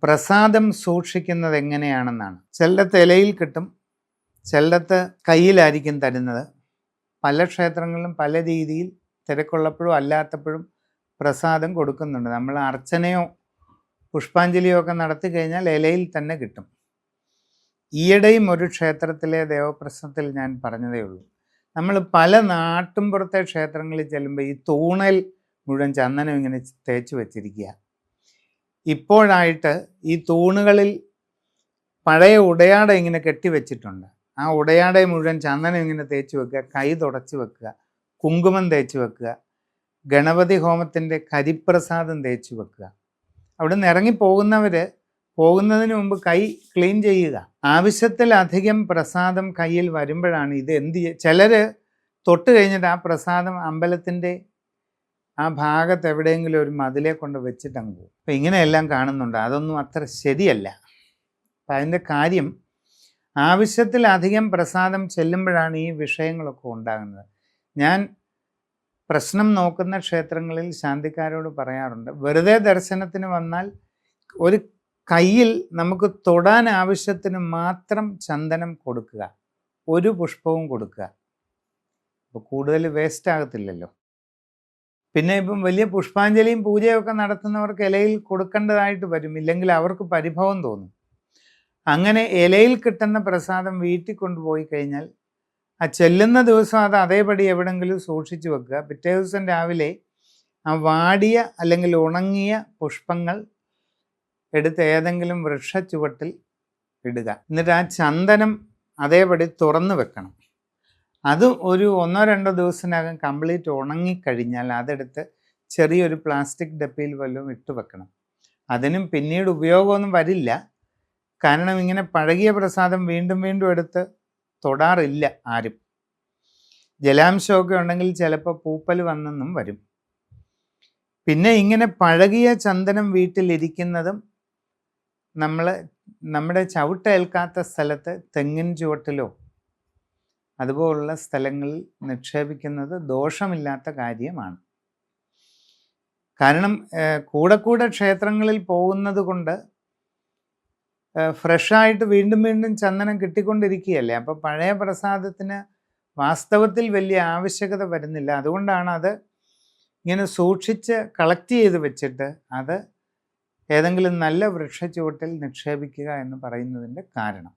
പ്രസാദം സൂക്ഷിക്കുന്നത് എങ്ങനെയാണെന്നാണ്. ചിലടത്ത് ഇലയിൽ കിട്ടും, ചിലടത്ത് കയ്യിലായിരിക്കും തരുന്നത്. പല ക്ഷേത്രങ്ങളിലും പല രീതിയിൽ തിരക്കുള്ളപ്പോഴും അല്ലാത്തപ്പോഴും പ്രസാദം കൊടുക്കുന്നുണ്ട്. നമ്മൾ അർച്ചനയോ പുഷ്പാഞ്ജലിയോ ഒക്കെ നടത്തി കഴിഞ്ഞാൽ ഇലയിൽ തന്നെ കിട്ടും. ഈയിടെയും ഒരു ക്ഷേത്രത്തിലെ ദേവപ്രശ്നത്തിൽ ഞാൻ പറഞ്ഞതേ ഉള്ളൂ, നമ്മൾ പല നാട്ടിൻപുറത്തെ ക്ഷേത്രങ്ങളിൽ ചെല്ലുമ്പോൾ ഈ തൂണൽ മുഴുവൻ ചന്ദനം ഇങ്ങനെ തേച്ച് വെച്ചിരിക്കുക. ഇപ്പോഴായിട്ട് ഈ തൂണുകളിൽ പഴയ ഉടയാട ഇങ്ങനെ കെട്ടിവെച്ചിട്ടുണ്ട്. ആ ഉടയാട മുഴുവൻ ചന്ദനം ഇങ്ങനെ തേച്ച് വെക്കുക, കൈ തുടച്ച് വെക്കുക, കുങ്കുമം തേച്ച് വെക്കുക, ഗണപതി ഹോമത്തിൻ്റെ കരിപ്രസാദം തേച്ച് വെക്കുക. അവിടെ നിന്ന് ഇറങ്ങിപ്പോകുന്നവർ പോകുന്നതിന് മുമ്പ് കൈ ക്ലീൻ ചെയ്യുക. ആവശ്യത്തിലധികം പ്രസാദം കയ്യിൽ വരുമ്പോഴാണ് ഇത് ചിലർ തൊട്ട് കഴിഞ്ഞിട്ട് ആ പ്രസാദം അമ്പലത്തിൻ്റെ ആ ഭാഗത്ത് എവിടെയെങ്കിലും ഒരു മതിലെ കൊണ്ട് വെച്ചിട്ടങ്ങ് പോകും. അപ്പം ഇങ്ങനെയെല്ലാം കാണുന്നുണ്ട്. അതൊന്നും അത്ര ശരിയല്ല. അപ്പം അതിൻ്റെ കാര്യം, ആവശ്യത്തിലധികം പ്രസാദം ചെല്ലുമ്പോഴാണ് ഈ വിഷയങ്ങളൊക്കെ ഉണ്ടാകുന്നത്. ഞാൻ പ്രശ്നം നോക്കുന്ന ക്ഷേത്രങ്ങളിൽ ശാന്തിക്കാരോട് പറയാറുണ്ട്, വെറുതെ ദർശനത്തിന് വന്നാൽ ഒരു കയ്യിൽ നമുക്ക് തൊടാൻ ആവശ്യത്തിന് മാത്രം ചന്ദനം കൊടുക്കുക, ഒരു പുഷ്പവും കൊടുക്കുക. അപ്പോൾ കൂടുതൽ വേസ്റ്റ് ആകത്തില്ലല്ലോ. പിന്നെ ഇപ്പം വലിയ പുഷ്പാഞ്ജലിയും പൂജയൊക്കെ നടത്തുന്നവർക്ക് ഇലയിൽ കൊടുക്കേണ്ടതായിട്ട് വരും, ഇല്ലെങ്കിൽ അവർക്ക് പരിഭവം തോന്നും. അങ്ങനെ ഇലയിൽ കിട്ടുന്ന പ്രസാദം വീട്ടിൽ കൊണ്ടുപോയി കഴിഞ്ഞാൽ ആ ചെല്ലുന്ന ദിവസം അത് അതേപടി എവിടെയെങ്കിലും സൂക്ഷിച്ചു വെക്കുക. പിറ്റേ ദിവസം രാവിലെ ആ വാടിയ അല്ലെങ്കിൽ ഉണങ്ങിയ പുഷ്പങ്ങൾ എടുത്ത് ഏതെങ്കിലും വൃക്ഷച്ചുവട്ടിൽ ഇടുക. എന്നിട്ട് ആ ചന്ദനം അതേപടി തുറന്നു വെക്കണം. അത് ഒരു 1-2 ദിവസത്തിനകം കംപ്ലീറ്റ് ഉണങ്ങിക്കഴിഞ്ഞാൽ അതെടുത്ത് ചെറിയൊരു പ്ലാസ്റ്റിക് ഡപ്പയിൽ വല്ലതും ഇട്ട് വെക്കണം. അതിനും പിന്നീട് ഉപയോഗമൊന്നും വരില്ല. കാരണം ഇങ്ങനെ പഴകിയ പ്രസാദം വീണ്ടും വീണ്ടും എടുത്ത് തൊടാറില്ല ആരും. ജലാംശമൊക്കെ ഉണ്ടെങ്കിൽ ചിലപ്പോൾ പൂപ്പൽ വന്നെന്നും വരും. പിന്നെ ഇങ്ങനെ പഴകിയ ചന്ദനം വീട്ടിലിരിക്കുന്നതും നമ്മുടെ ചവിട്ടേൽക്കാത്ത സ്ഥലത്ത് തെങ്ങിൻ ചുവട്ടിലോ അതുപോലുള്ള സ്ഥലങ്ങളിൽ നിക്ഷേപിക്കുന്നത് ദോഷമില്ലാത്ത കാര്യമാണ്. കാരണം കൂടെ ക്ഷേത്രങ്ങളിൽ പോകുന്നത് കൊണ്ട് ഫ്രഷായിട്ട് വീണ്ടും വീണ്ടും ചന്ദനം കിട്ടിക്കൊണ്ടിരിക്കുകയല്ലേ. അപ്പോൾ പഴയ പ്രസാദത്തിന് വാസ്തവത്തിൽ വലിയ ആവശ്യകത വരുന്നില്ല. അതുകൊണ്ടാണ് അത് ഇങ്ങനെ സൂക്ഷിച്ച് കളക്ട് ചെയ്ത് വെച്ചിട്ട് അത് ഏതെങ്കിലും നല്ല വൃക്ഷച്ചുവട്ടിൽ നിക്ഷേപിക്കുക എന്ന് പറയുന്നതിൻ്റെ കാരണം.